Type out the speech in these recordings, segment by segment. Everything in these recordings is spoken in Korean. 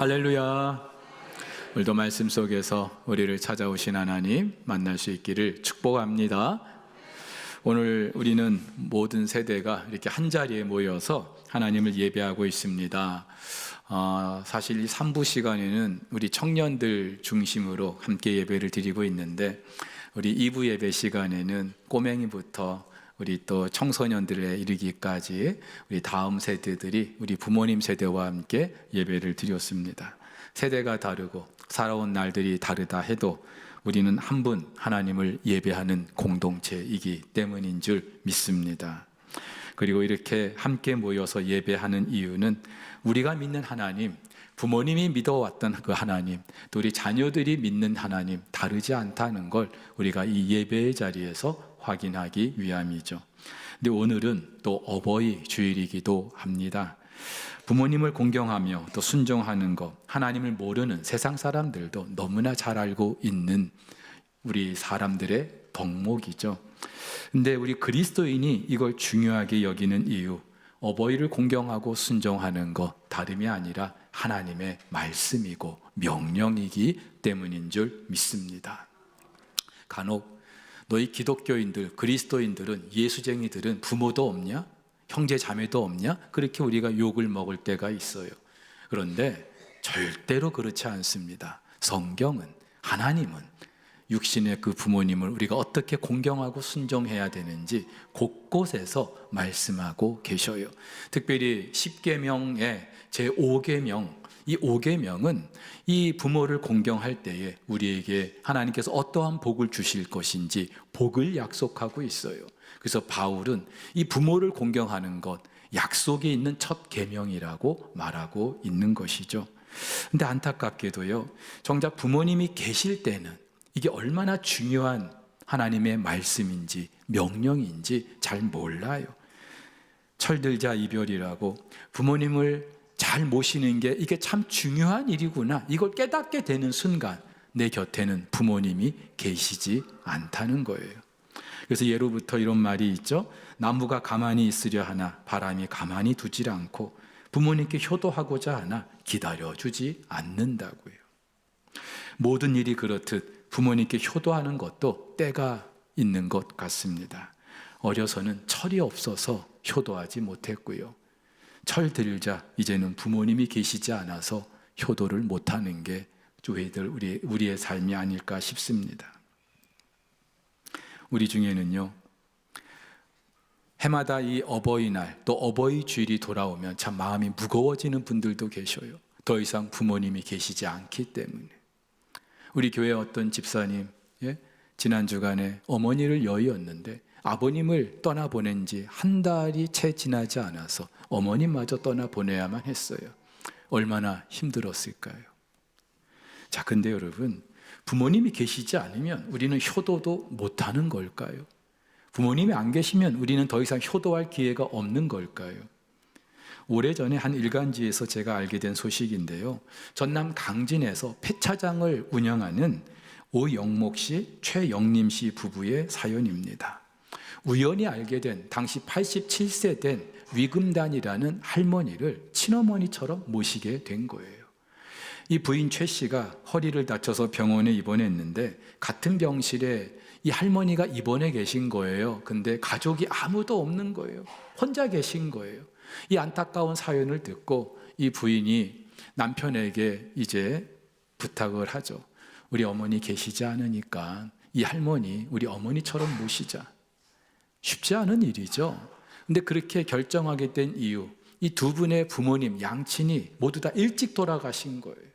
할렐루야. 오늘도 말씀 속에서 우리를 찾아오신 하나님 만날 수 있기를 축복합니다. 오늘 우리는 모든 세대가 이렇게 한자리에 모여서 하나님을 예배하고 있습니다. 사실 이 3부 시간에는 우리 청년들 중심으로 함께 예배를 드리고 있는데, 우리 2부 예배 시간에는 꼬맹이부터 우리 또 청소년들에 이르기까지 우리 다음 세대들이 우리 부모님 세대와 함께 예배를 드렸습니다. 세대가 다르고 살아온 날들이 다르다 해도 우리는 한 분 하나님을 예배하는 공동체이기 때문인 줄 믿습니다. 그리고 이렇게 함께 모여서 예배하는 이유는 우리가 믿는 하나님, 부모님이 믿어왔던 그 하나님, 또 우리 자녀들이 믿는 하나님 다르지 않다는 걸 우리가 이 예배의 자리에서 확인하기 위함이죠. 근데 오늘은 또 어버이 주일이기도 합니다. 부모님을 공경하며 또 순종하는 것, 하나님을 모르는 세상 사람들도 너무나 잘 알고 있는 우리 사람들의 덕목이죠. 근데 우리 그리스도인이 이걸 중요하게 여기는 이유, 어버이를 공경하고 순종하는 것 다름이 아니라 하나님의 말씀이고 명령이기 때문인 줄 믿습니다. 간혹 너희 기독교인들, 그리스도인들은, 예수쟁이들은 부모도 없냐? 형제 자매도 없냐? 그렇게 우리가 욕을 먹을 때가 있어요. 그런데 절대로 그렇지 않습니다. 성경은, 하나님은 육신의 그 부모님을 우리가 어떻게 공경하고 순종해야 되는지 곳곳에서 말씀하고 계셔요. 특별히 10계명의 제5계명, 이 5계명은 이 부모를 공경할 때에 우리에게 하나님께서 어떠한 복을 주실 것인지 복을 약속하고 있어요. 그래서 바울은 이 부모를 공경하는 것, 약속이 있는 첫 계명이라고 말하고 있는 것이죠. 근데 안타깝게도요, 정작 부모님이 계실 때는 이게 얼마나 중요한 하나님의 말씀인지 명령인지 잘 몰라요. 철들자 이별이라고 부모님을 잘 모시는 게 이게 참 중요한 일이구나, 이걸 깨닫게 되는 순간 내 곁에는 부모님이 계시지 않다는 거예요. 그래서 예로부터 이런 말이 있죠. 나무가 가만히 있으려 하나 바람이 가만히 두질 않고 부모님께 효도하고자 하나 기다려주지 않는다고요. 모든 일이 그렇듯 부모님께 효도하는 것도 때가 있는 것 같습니다. 어려서는 철이 없어서 효도하지 못했고요, 철 들자 이제는 부모님이 계시지 않아서 효도를 못하는 게 우리의 삶이 아닐까 싶습니다. 우리 중에는요, 해마다 이 어버이날 또 어버이 주일이 돌아오면 참 마음이 무거워지는 분들도 계셔요. 더 이상 부모님이 계시지 않기 때문에. 우리 교회 어떤 집사님, 지난 주간에 어머니를 여의었는데 아버님을 떠나보낸 지 한 달이 채 지나지 않아서 어머님마저 떠나보내야만 했어요. 얼마나 힘들었을까요? 자, 근데 여러분, 부모님이 계시지 않으면 우리는 효도도 못하는 걸까요? 부모님이 안 계시면 우리는 더 이상 효도할 기회가 없는 걸까요? 오래전에 한 일간지에서 제가 알게 된 소식인데요, 전남 강진에서 폐차장을 운영하는 오영목 씨, 최영림 씨 부부의 사연입니다. 우연히 알게 된 당시 87세 된 위금단이라는 할머니를 친어머니처럼 모시게 된 거예요. 이 부인 최 씨가 허리를 다쳐서 병원에 입원했는데 같은 병실에 이 할머니가 입원해 계신 거예요. 근데 가족이 아무도 없는 거예요. 혼자 계신 거예요. 이 안타까운 사연을 듣고 이 부인이 남편에게 이제 부탁을 하죠. 우리 어머니 계시지 않으니까 이 할머니 우리 어머니처럼 모시자. 쉽지 않은 일이죠. 근데 그렇게 결정하게 된 이유, 이 두 분의 부모님, 양친이 모두 다 일찍 돌아가신 거예요.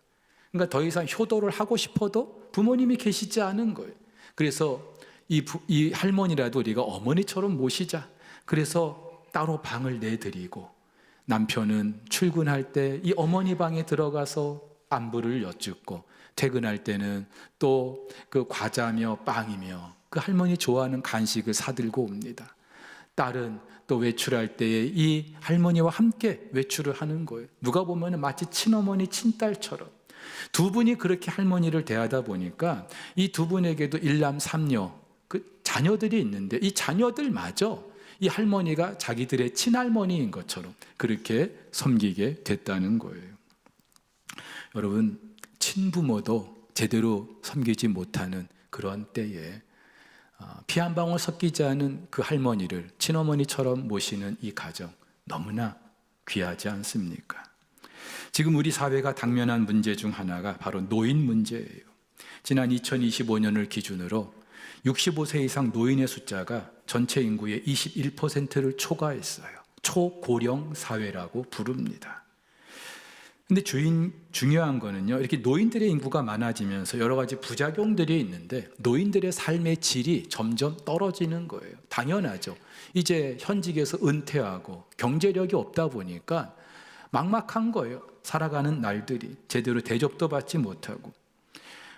그러니까 더 이상 효도를 하고 싶어도 부모님이 계시지 않은 거예요. 그래서 이 할머니라도 우리가 어머니처럼 모시자. 그래서 따로 방을 내드리고 남편은 출근할 때 이 어머니 방에 들어가서 안부를 여쭙고 퇴근할 때는 또 그 과자며 빵이며 그 할머니 좋아하는 간식을 사들고 옵니다. 딸은 또 외출할 때에 이 할머니와 함께 외출을 하는 거예요. 누가 보면 마치 친어머니, 친딸처럼. 두 분이 그렇게 할머니를 대하다 보니까 이 두 분에게도 일남 삼녀, 그 자녀들이 있는데 이 자녀들마저 이 할머니가 자기들의 친할머니인 것처럼 그렇게 섬기게 됐다는 거예요. 여러분, 친부모도 제대로 섬기지 못하는 그런 때에 피 한 방울 섞이지 않은 그 할머니를 친어머니처럼 모시는 이 가정, 너무나 귀하지 않습니까? 지금 우리 사회가 당면한 문제 중 하나가 바로 노인 문제예요. 지난 2025년을 기준으로 65세 이상 노인의 숫자가 전체 인구의 21%를 초과했어요. 초고령 사회라고 부릅니다. 근데 중요한 거는요, 이렇게 노인들의 인구가 많아지면서 여러 가지 부작용들이 있는데 노인들의 삶의 질이 점점 떨어지는 거예요. 당연하죠. 이제 현직에서 은퇴하고 경제력이 없다 보니까 막막한 거예요. 살아가는 날들이 제대로 대접도 받지 못하고.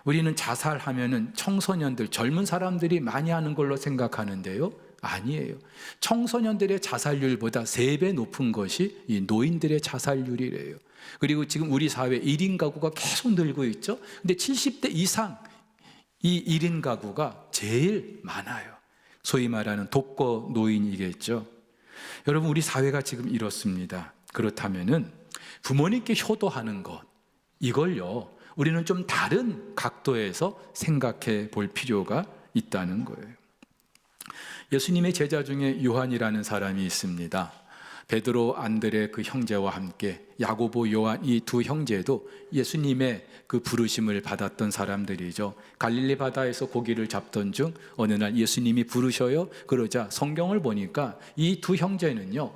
우리는 자살하면은 청소년들, 젊은 사람들이 많이 하는 걸로 생각하는데요, 아니에요. 청소년들의 자살률보다 3배 높은 것이 이 노인들의 자살률이래요. 그리고 지금 우리 사회 1인 가구가 계속 늘고 있죠. 근데 70대 이상 이 1인 가구가 제일 많아요. 소위 말하는 독거 노인이겠죠. 여러분, 우리 사회가 지금 이렇습니다. 그렇다면은 부모님께 효도하는 것, 이걸요, 우리는 좀 다른 각도에서 생각해 볼 필요가 있다는 거예요. 예수님의 제자 중에 요한이라는 사람이 있습니다. 베드로, 안드레 그 형제와 함께 야고보, 요한 이 두 형제도 예수님의 그 부르심을 받았던 사람들이죠. 갈릴리 바다에서 고기를 잡던 중 어느 날 예수님이 부르셔요. 그러자 성경을 보니까 이 두 형제는요,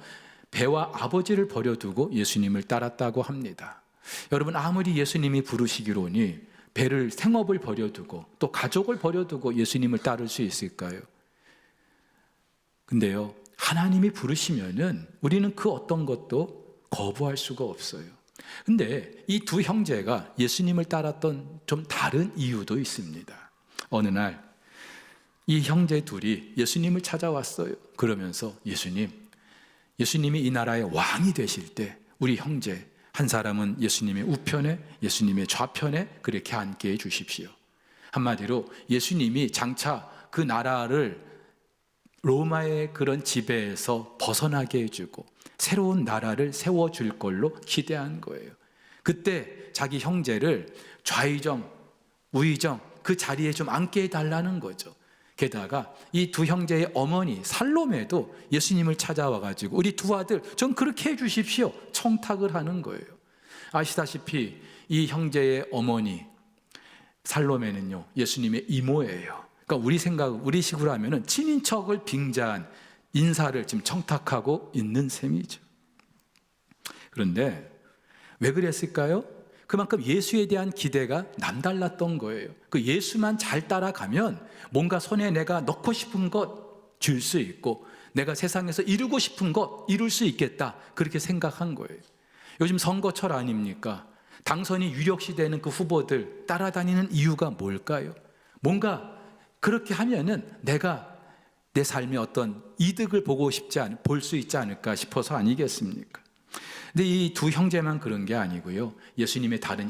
배와 아버지를 버려두고 예수님을 따랐다고 합니다. 여러분, 아무리 예수님이 부르시기로니 배를, 생업을 버려두고 또 가족을 버려두고 예수님을 따를 수 있을까요? 근데요, 하나님이 부르시면은 우리는 그 어떤 것도 거부할 수가 없어요. 근데 이 두 형제가 예수님을 따랐던 좀 다른 이유도 있습니다. 어느 날 이 형제 둘이 예수님을 찾아왔어요. 그러면서 예수님이 이 나라의 왕이 되실 때 우리 형제 한 사람은 예수님의 우편에, 예수님의 좌편에 그렇게 앉게 해 주십시오. 한마디로 예수님이 장차 그 나라를 로마의 그런 지배에서 벗어나게 해주고 새로운 나라를 세워줄 걸로 기대한 거예요. 그때 자기 형제를 좌의정, 우의정 그 자리에 좀 앉게 해달라는 거죠. 게다가 이 두 형제의 어머니 살로메도 예수님을 찾아와가지고 우리 두 아들 좀 그렇게 해주십시오, 청탁을 하는 거예요. 아시다시피 이 형제의 어머니 살로메는요, 예수님의 이모예요. 그러니까 우리 식으로 하면은 친인척을 빙자한 인사를 지금 청탁하고 있는 셈이죠. 그런데 왜 그랬을까요? 그만큼 예수에 대한 기대가 남달랐던 거예요. 그 예수만 잘 따라가면 뭔가 손에 내가 넣고 싶은 것 줄 수 있고 내가 세상에서 이루고 싶은 것 이룰 수 있겠다, 그렇게 생각한 거예요. 요즘 선거철 아닙니까? 당선이 유력시 되는 그 후보들 따라다니는 이유가 뭘까요? 뭔가 그렇게 하면은 내가 내 삶의 어떤 이득을 볼 수 있지 않을까 싶어서 아니겠습니까? 근데 이 두 형제만 그런 게 아니고요, 예수님의 다른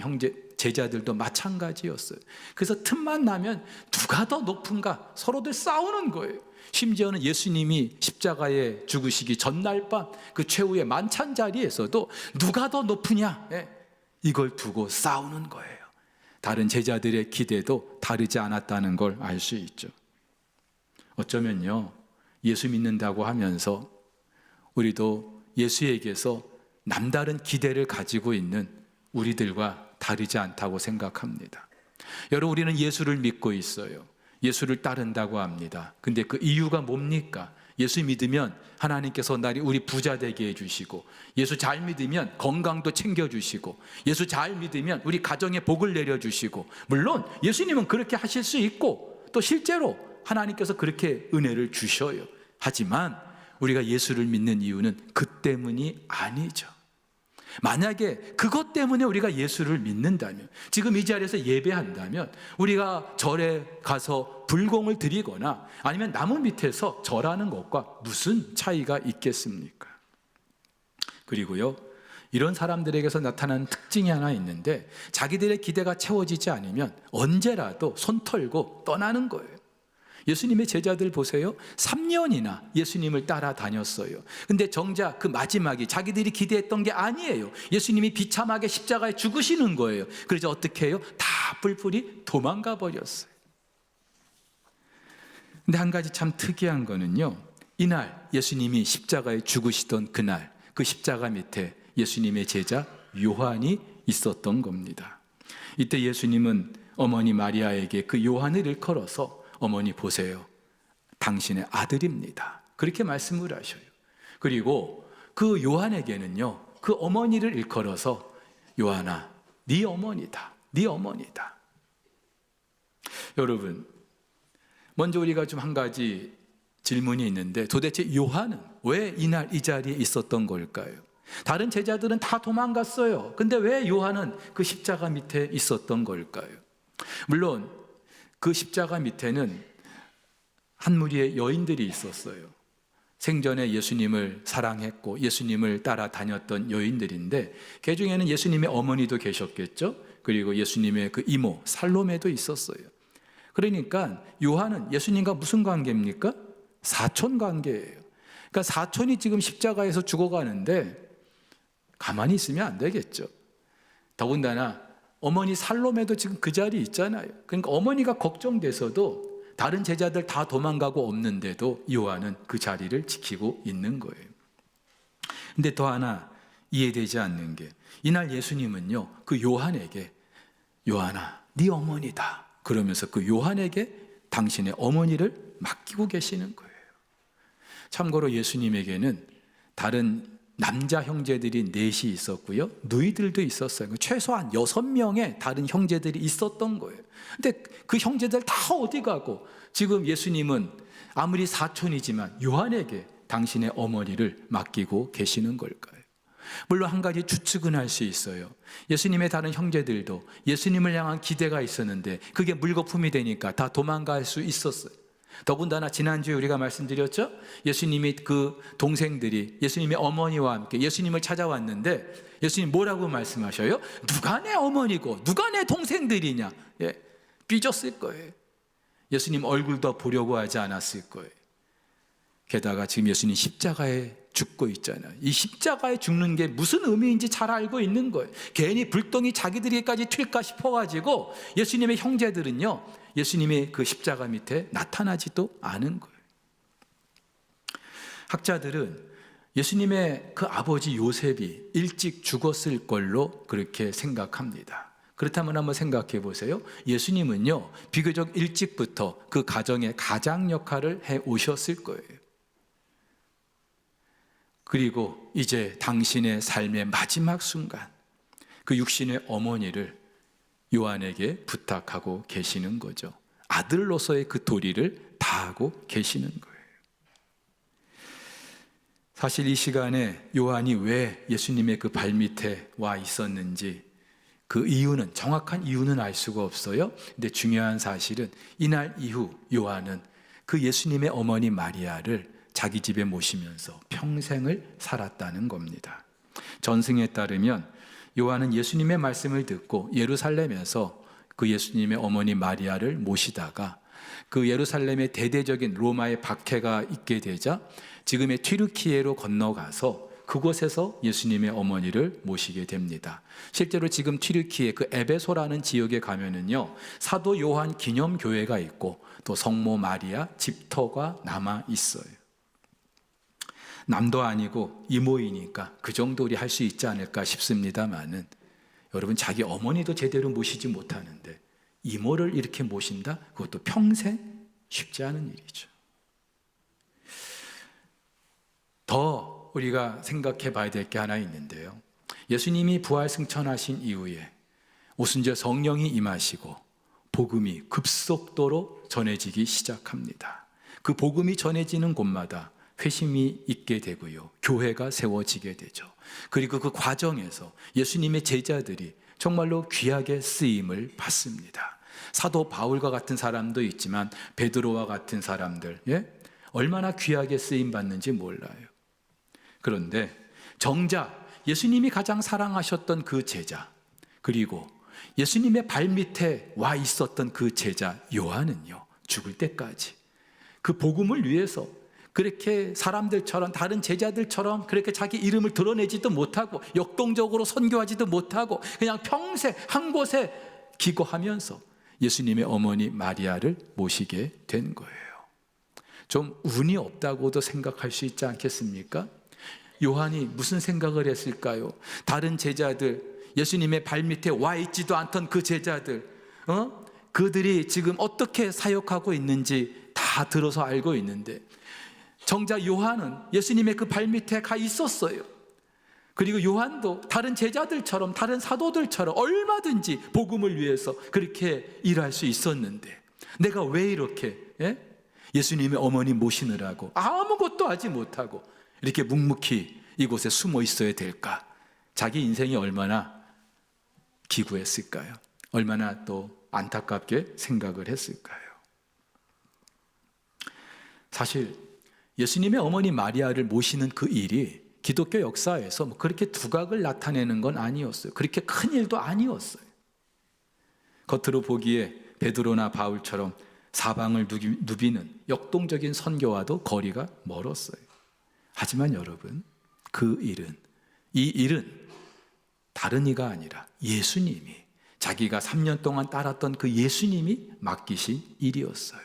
제자들도 마찬가지였어요. 그래서 틈만 나면 누가 더 높은가 서로들 싸우는 거예요. 심지어는 예수님이 십자가에 죽으시기 전날 밤 그 최후의 만찬 자리에서도 누가 더 높으냐, 이걸 두고 싸우는 거예요. 다른 제자들의 기대도 다르지 않았다는 걸 알 수 있죠. 어쩌면요, 예수 믿는다고 하면서 우리도 예수에게서 남다른 기대를 가지고 있는 우리들과 다르지 않다고 생각합니다. 여러분, 우리는 예수를 믿고 있어요. 예수를 따른다고 합니다. 근데 그 이유가 뭡니까? 예수 믿으면 하나님께서 우리 부자 되게 해주시고, 예수 잘 믿으면 건강도 챙겨주시고, 예수 잘 믿으면 우리 가정에 복을 내려주시고, 물론 예수님은 그렇게 하실 수 있고 또 실제로 하나님께서 그렇게 은혜를 주셔요. 하지만 우리가 예수를 믿는 이유는 그 때문이 아니죠. 만약에 그것 때문에 우리가 예수를 믿는다면, 지금 이 자리에서 예배한다면 우리가 절에 가서 불공을 드리거나 아니면 나무 밑에서 절하는 것과 무슨 차이가 있겠습니까? 그리고요, 이런 사람들에게서 나타나는 특징이 하나 있는데, 자기들의 기대가 채워지지 않으면 언제라도 손 털고 떠나는 거예요. 예수님의 제자들 보세요. 3년이나 예수님을 따라다녔어요. 근데 정작 그 마지막이 자기들이 기대했던 게 아니에요. 예수님이 비참하게 십자가에 죽으시는 거예요. 그래서 어떻게 해요? 다 뿔뿔이 도망가 버렸어요. 근데 한 가지 참 특이한 거는요, 이날 예수님이 십자가에 죽으시던 그날, 그 십자가 밑에 예수님의 제자 요한이 있었던 겁니다. 이때 예수님은 어머니 마리아에게 그 요한을 일컬어서 어머니 보세요, 당신의 아들입니다, 그렇게 말씀을 하셔요. 그리고 그 요한에게는요, 그 어머니를 일컬어서 요한아, 네 어머니다, 네 어머니다. 여러분, 먼저 우리가 좀 한 가지 질문이 있는데, 도대체 요한은 왜 이날 이 자리에 있었던 걸까요? 다른 제자들은 다 도망갔어요. 근데 왜 요한은 그 십자가 밑에 있었던 걸까요? 물론 그 십자가 밑에는 한 무리의 여인들이 있었어요. 생전에 예수님을 사랑했고 예수님을 따라다녔던 여인들인데, 그 중에는 예수님의 어머니도 계셨겠죠. 그리고 예수님의 그 이모 살로메도 있었어요. 그러니까 요한은 예수님과 무슨 관계입니까? 사촌 관계예요. 그러니까 사촌이 지금 십자가에서 죽어가는데 가만히 있으면 안 되겠죠. 더군다나 어머니 살로메도 지금 그 자리에 있잖아요. 그러니까 어머니가 걱정돼서도 다른 제자들 다 도망가고 없는데도 요한은 그 자리를 지키고 있는 거예요. 근데 더 하나 이해되지 않는 게, 이날 예수님은요, 그 요한에게 요한아, 네 어머니다 그러면서 그 요한에게 당신의 어머니를 맡기고 계시는 거예요. 참고로 예수님에게는 다른 남자 형제들이 넷이 있었고요, 누이들도 있었어요. 최소한 6명의 다른 형제들이 있었던 거예요. 근데 그 형제들 다 어디 가고 지금 예수님은 아무리 사촌이지만 요한에게 당신의 어머니를 맡기고 계시는 걸까요? 물론 한 가지 추측은 할 수 있어요. 예수님의 다른 형제들도 예수님을 향한 기대가 있었는데 그게 물거품이 되니까 다 도망갈 수 있었어요. 더군다나 지난주에 우리가 말씀드렸죠? 예수님이 그 동생들이 예수님의 어머니와 함께 예수님을 찾아왔는데 예수님 뭐라고 말씀하셔요? 누가 내 어머니고 누가 내 동생들이냐? 예, 삐졌을 거예요. 예수님 얼굴도 보려고 하지 않았을 거예요. 게다가 지금 예수님 십자가에 죽고 있잖아요. 이 십자가에 죽는 게 무슨 의미인지 잘 알고 있는 거예요. 괜히 불똥이 자기들에게까지 튈까 싶어가지고 예수님의 형제들은요, 예수님의 그 십자가 밑에 나타나지도 않은 거예요. 학자들은 예수님의 그 아버지 요셉이 일찍 죽었을 걸로 그렇게 생각합니다. 그렇다면 한번 생각해 보세요. 예수님은요, 비교적 일찍부터 그 가정의 가장 역할을 해 오셨을 거예요. 그리고 이제 당신의 삶의 마지막 순간 그 육신의 어머니를 요한에게 부탁하고 계시는 거죠. 아들로서의 그 도리를 다하고 계시는 거예요. 사실 이 시간에 요한이 왜 예수님의 그 발밑에 와 있었는지 그 이유는, 정확한 이유는 알 수가 없어요. 근데 중요한 사실은 이날 이후 요한은 그 예수님의 어머니 마리아를 자기 집에 모시면서 평생을 살았다는 겁니다. 전승에 따르면 요한은 예수님의 말씀을 듣고 예루살렘에서 그 예수님의 어머니 마리아를 모시다가 그 예루살렘의 대대적인 로마의 박해가 있게 되자 지금의 튀르키예로 건너가서 그곳에서 예수님의 어머니를 모시게 됩니다. 실제로 지금 튀르키예 그 에베소라는 지역에 가면은요, 사도 요한 기념교회가 있고 또 성모 마리아 집터가 남아 있어요. 남도 아니고 이모이니까 그 정도 우리 할 수 있지 않을까 싶습니다만은, 여러분 자기 어머니도 제대로 모시지 못하는데 이모를 이렇게 모신다? 그것도 평생 쉽지 않은 일이죠. 더 우리가 생각해 봐야 될 게 하나 있는데요, 예수님이 부활 승천하신 이후에 오순절 성령이 임하시고 복음이 급속도로 전해지기 시작합니다. 그 복음이 전해지는 곳마다 회심이 있게 되고요, 교회가 세워지게 되죠. 그리고 그 과정에서 예수님의 제자들이 정말로 귀하게 쓰임을 받습니다. 사도 바울과 같은 사람도 있지만 베드로와 같은 사람들, 얼마나 귀하게 쓰임 받는지 몰라요. 그런데 정작 예수님이 가장 사랑하셨던 그 제자, 그리고 예수님의 발밑에 와 있었던 그 제자 요한은요, 죽을 때까지 그 복음을 위해서 그렇게 사람들처럼, 다른 제자들처럼 그렇게 자기 이름을 드러내지도 못하고 역동적으로 선교하지도 못하고 그냥 평생 한 곳에 기거하면서 예수님의 어머니 마리아를 모시게 된 거예요. 좀 운이 없다고도 생각할 수 있지 않겠습니까? 요한이 무슨 생각을 했을까요? 다른 제자들, 예수님의 발밑에 와 있지도 않던 그 제자들, 그들이 지금 어떻게 사역하고 있는지 다 들어서 알고 있는데, 정작 요한은 예수님의 그 발밑에 가 있었어요. 그리고 요한도 다른 제자들처럼, 다른 사도들처럼 얼마든지 복음을 위해서 그렇게 일할 수 있었는데, 내가 왜 이렇게 예수님의 어머니 모시느라고 아무것도 하지 못하고 이렇게 묵묵히 이곳에 숨어 있어야 될까? 자기 인생이 얼마나 기구했을까요? 얼마나 또 안타깝게 생각을 했을까요? 사실 예수님의 어머니 마리아를 모시는 그 일이 기독교 역사에서 그렇게 두각을 나타내는 건 아니었어요. 그렇게 큰 일도 아니었어요. 겉으로 보기에 베드로나 바울처럼 사방을 누비는 역동적인 선교와도 거리가 멀었어요. 하지만 여러분, 이 일은 다른 이가 아니라 예수님이, 자기가 3년 동안 따랐던 그 예수님이 맡기신 일이었어요.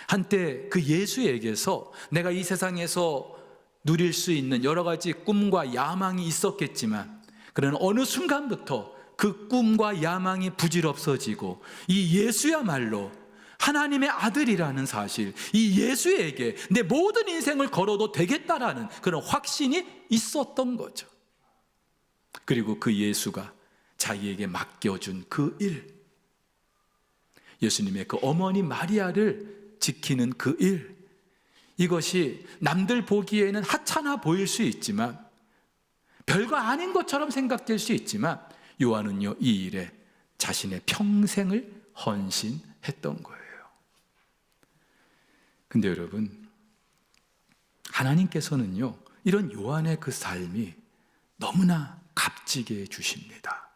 한때 그 예수에게서 내가 이 세상에서 누릴 수 있는 여러 가지 꿈과 야망이 있었겠지만, 그러나 어느 순간부터 그 꿈과 야망이 부질없어지고 이 예수야말로 하나님의 아들이라는 사실, 이 예수에게 내 모든 인생을 걸어도 되겠다라는 그런 확신이 있었던 거죠. 그리고 그 예수가 자기에게 맡겨준 그 일, 예수님의 그 어머니 마리아를 지키는 그 일, 이것이 남들 보기에는 하찮아 보일 수 있지만, 별거 아닌 것처럼 생각될 수 있지만, 요한은요, 이 일에 자신의 평생을 헌신했던 거예요. 근데 여러분, 하나님께서는요, 이런 요한의 그 삶이 너무나 값지게 주십니다.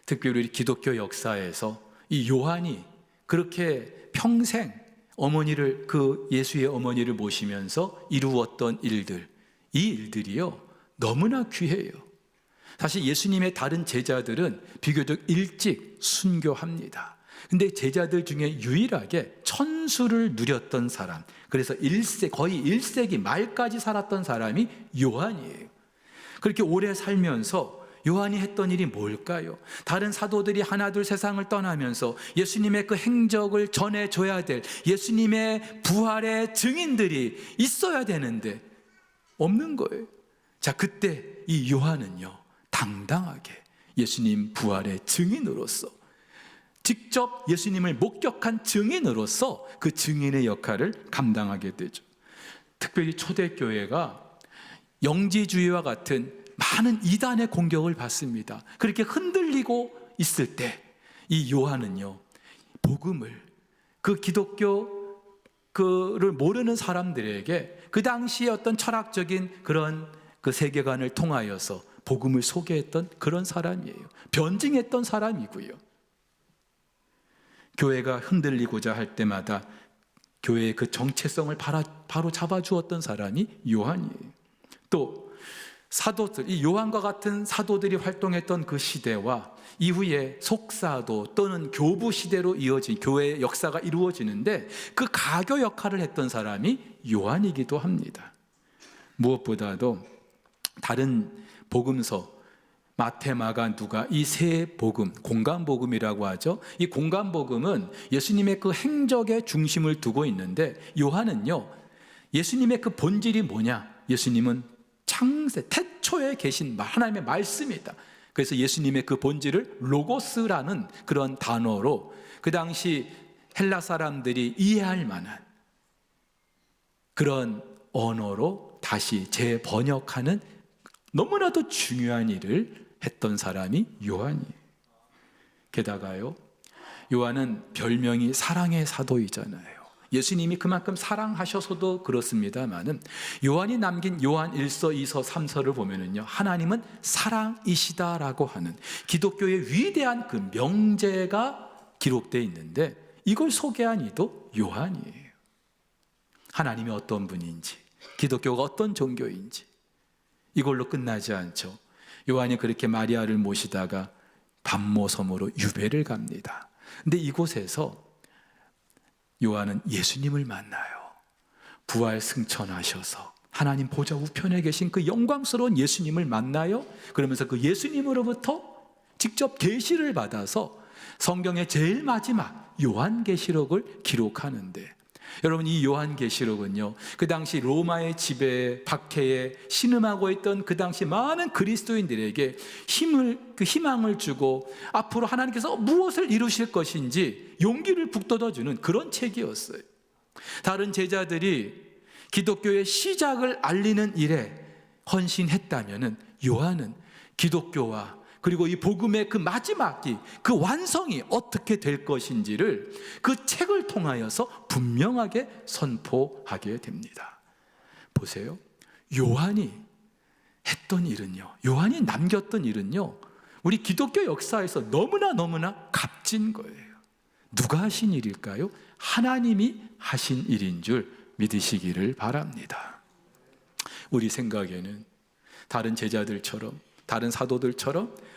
특별히 특별히 기독교 역사에서 이 요한이 그렇게 평생 어머니를, 그 예수의 어머니를 모시면서 이루었던 일들, 이 일들이요 너무나 귀해요. 사실 예수님의 다른 제자들은 비교적 일찍 순교합니다. 근데 제자들 중에 유일하게 천수를 누렸던 사람, 그래서 거의 1세기 말까지 살았던 사람이 요한이에요. 그렇게 오래 살면서 요한이 했던 일이 뭘까요? 다른 사도들이 하나둘 세상을 떠나면서 예수님의 그 행적을 전해줘야 될 예수님의 부활의 증인들이 있어야 되는데 없는 거예요. 자, 그때 이 요한은요 당당하게 예수님 부활의 증인으로서, 직접 예수님을 목격한 증인으로서 그 증인의 역할을 감당하게 되죠. 특별히 초대교회가 영지주의와 같은 많은 이단의 공격을 받습니다. 그렇게 흔들리고 있을 때 이 요한은요 복음을, 그 기독교를 모르는 사람들에게 그 당시의 어떤 철학적인 그런 그 세계관을 통하여서 복음을 소개했던 그런 사람이에요. 변증했던 사람이고요. 교회가 흔들리고자 할 때마다 교회의 그 정체성을 바로 잡아주었던 사람이 요한이에요. 또 사도들, 이 요한과 같은 사도들이 활동했던 그 시대와 이후에 속사도 또는 교부 시대로 이어진 교회의 역사가 이루어지는데 그 가교 역할을 했던 사람이 요한이기도 합니다. 무엇보다도 다른 복음서 마태, 마가, 누가, 이 세 복음, 공간복음이라고 하죠. 이 공간복음은 예수님의 그 행적에 중심을 두고 있는데, 요한은요 예수님의 그 본질이 뭐냐? 예수님은 창세, 태초에 계신 하나님의 말씀이다. 그래서 예수님의 그 본질을 로고스라는 그런 단어로, 그 당시 헬라 사람들이 이해할 만한 그런 언어로 다시 재번역하는 너무나도 중요한 일을 했던 사람이 요한이에요. 게다가요, 요한은 별명이 사랑의 사도이잖아요. 예수님이 그만큼 사랑하셔서도 그렇습니다만은, 요한이 남긴 요한 1서, 2서, 3서를 보면은요, 하나님은 사랑이시다라고 하는 기독교의 위대한 그 명제가 기록되어 있는데, 이걸 소개한 이도 요한이에요. 하나님이 어떤 분인지, 기독교가 어떤 종교인지 이걸로 끝나지 않죠. 요한이 그렇게 마리아를 모시다가 반모섬으로 유배를 갑니다. 근데 이곳에서 요한은 예수님을 만나요. 부활 승천하셔서 하나님 보좌 우편에 계신 그 영광스러운 예수님을 만나요. 그러면서 그 예수님으로부터 직접 계시를 받아서 성경의 제일 마지막 요한계시록을 기록하는데, 여러분 이 요한계시록은요, 그 당시 로마의 지배 박해에 신음하고 있던 그 당시 많은 그리스도인들에게 희망을 주고 앞으로 하나님께서 무엇을 이루실 것인지 용기를 북돋아주는 그런 책이었어요. 다른 제자들이 기독교의 시작을 알리는 일에 헌신했다면 요한은 기독교와 그리고 이 복음의 그 마지막이, 그 완성이 어떻게 될 것인지를 그 책을 통하여서 분명하게 선포하게 됩니다. 보세요. 요한이 했던 일은요, 요한이 남겼던 일은요, 우리 기독교 역사에서 너무나 값진 거예요. 누가 하신 일일까요? 하나님이 하신 일인 줄 믿으시기를 바랍니다. 우리 생각에는 다른 제자들처럼, 다른 사도들처럼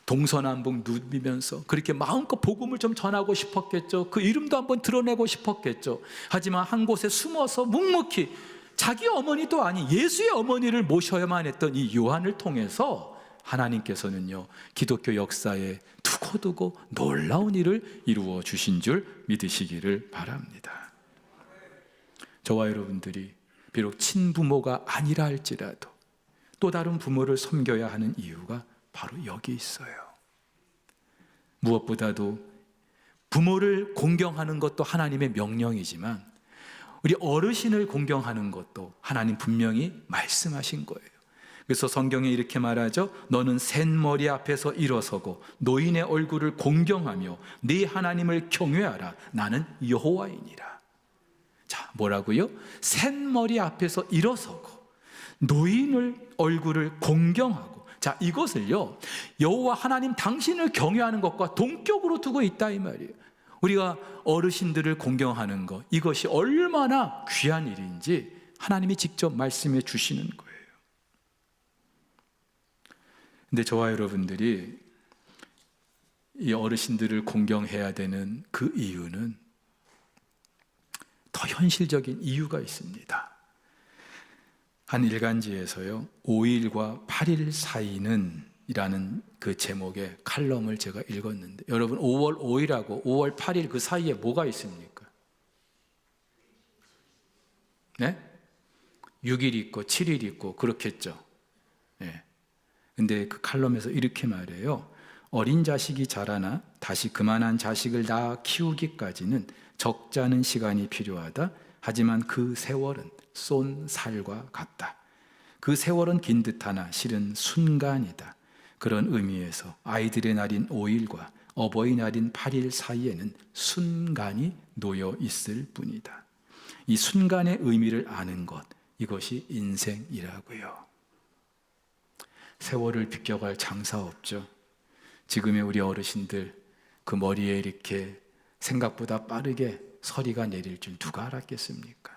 동서남북 누비면서 그렇게 마음껏 복음을 좀 전하고 싶었겠죠. 그 이름도 한번 드러내고 싶었겠죠. 하지만 한 곳에 숨어서 묵묵히 자기 어머니도 아닌 예수의 어머니를 모셔야만 했던 이 요한을 통해서 하나님께서는요, 기독교 역사에 두고두고 놀라운 일을 이루어 주신 줄 믿으시기를 바랍니다. 저와 여러분들이 비록 친부모가 아니라 할지라도 또 다른 부모를 섬겨야 하는 이유가 바로 여기 있어요. 무엇보다도 부모를 공경하는 것도 하나님의 명령이지만 우리 어르신을 공경하는 것도 하나님 분명히 말씀하신 거예요. 그래서 성경에 이렇게 말하죠. 너는 샌머리 앞에서 일어서고 노인의 얼굴을 공경하며 네 하나님을 경외하라. 나는 여호와이니라. 자, 뭐라고요? 샌머리 앞에서 일어서고 노인의 얼굴을 공경하고, 자, 이것을요, 여호와 하나님 당신을 경외하는 것과 동격으로 두고 있다 이 말이에요. 우리가 어르신들을 공경하는 것, 이것이 얼마나 귀한 일인지 하나님이 직접 말씀해 주시는 거예요. 근데 저와 여러분들이 이 어르신들을 공경해야 되는 그 이유는 더 현실적인 이유가 있습니다. 한 일간지에서요, 5일과 8일 사이는 이라는 그 제목의 칼럼을 제가 읽었는데, 여러분 5월 5일하고 5월 8일 그 사이에 뭐가 있습니까? 네? 6일 있고 7일 있고 그렇겠죠. 네. 근데 그 칼럼에서 이렇게 말해요. 어린 자식이 자라나 다시 그만한 자식을 낳아 키우기까지는 적잖은 시간이 필요하다. 하지만 그 세월은 쏜 살과 같다. 그 세월은 긴 듯하나 실은 순간이다. 그런 의미에서 아이들의 날인 5일과 어버이날인 8일 사이에는 순간이 놓여 있을 뿐이다. 이 순간의 의미를 아는 것, 이것이 인생이라고요. 세월을 비껴갈 장사 없죠. 지금의 우리 어르신들 그 머리에 이렇게 생각보다 빠르게 서리가 내릴 줄 누가 알았겠습니까?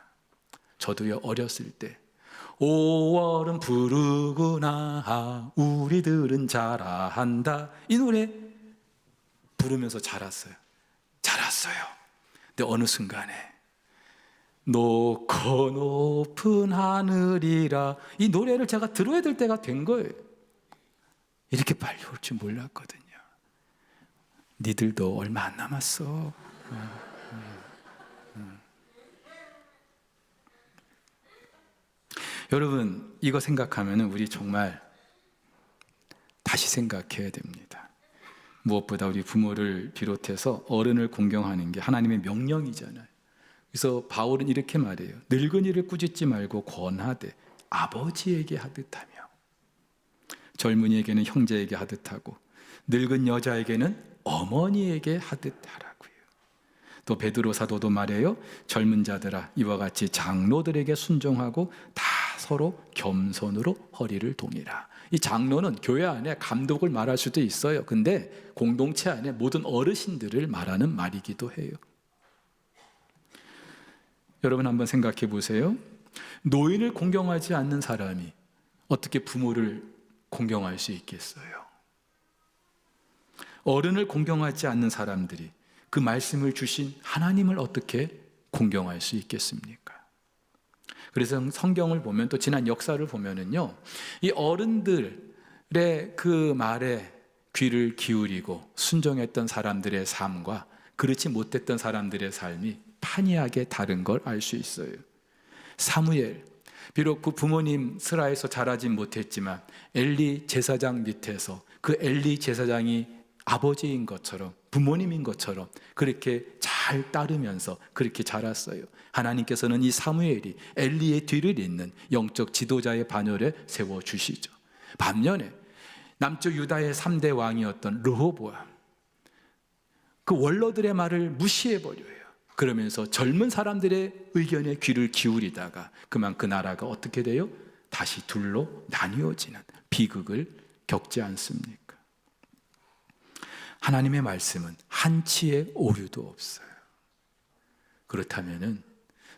저도요, 어렸을 때 5월은 푸르구나 우리들은 자라한다, 이 노래 부르면서 자랐어요. 근데 어느 순간에 높고 높은 하늘이라, 이 노래를 제가 들어야 될 때가 된 거예요. 이렇게 빨리 올 줄 몰랐거든요. 니들도 얼마 안 남았어. 여러분, 이거 생각하면 우리 정말 다시 생각해야 됩니다. 무엇보다 우리 부모를 비롯해서 어른을 공경하는 게 하나님의 명령이잖아요. 그래서 바울은 이렇게 말해요. 늙은이를 꾸짖지 말고 권하되 아버지에게 하듯하며, 젊은이에게는 형제에게 하듯하고 늙은 여자에게는 어머니에게 하듯하라고요. 또 베드로 사도도 말해요. 젊은 자들아, 이와 같이 장로들에게 순종하고 다 서로 겸손으로 허리를 동이라. 이 장로는 교회 안에 감독을 말할 수도 있어요. 근데 공동체 안에 모든 어르신들을 말하는 말이기도 해요. 여러분 한번 생각해 보세요. 노인을 공경하지 않는 사람이 어떻게 부모를 공경할 수 있겠어요? 어른을 공경하지 않는 사람들이 그 말씀을 주신 하나님을 어떻게 공경할 수 있겠습니까? 그래서 성경을 보면, 또 지난 역사를 보면은요, 이 어른들의 그 말에 귀를 기울이고 순종했던 사람들의 삶과 그렇지 못했던 사람들의 삶이 판이하게 다른 걸 알 수 있어요. 사무엘, 비록 그 부모님 슬하에서 자라진 못했지만 엘리 제사장 밑에서 그 엘리 제사장이 아버지인 것처럼, 부모님인 것처럼 그렇게 잘 따르면서 그렇게 자랐어요. 하나님께서는 이 사무엘이 엘리의 뒤를 잇는 영적 지도자의 반열에 세워주시죠. 반면에 남쪽 유다의 3대 왕이었던 르호보암, 그 원로들의 말을 무시해버려요. 그러면서 젊은 사람들의 의견에 귀를 기울이다가 그만 그 나라가 어떻게 돼요? 다시 둘로 나뉘어지는 비극을 겪지 않습니까? 하나님의 말씀은 한치의 오류도 없어요. 그렇다면은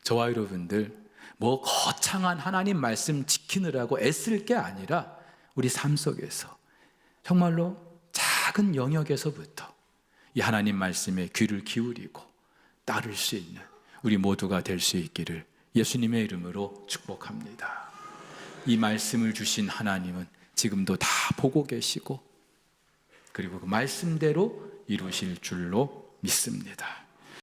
저와 여러분들 뭐 거창한 하나님 말씀 지키느라고 애쓸 게 아니라 우리 삶 속에서 정말로 작은 영역에서부터 이 하나님 말씀에 귀를 기울이고 따를 수 있는 우리 모두가 될 수 있기를 예수님의 이름으로 축복합니다. 이 말씀을 주신 하나님은 지금도 다 보고 계시고 그리고 그 말씀대로 이루실 줄로 믿습니다.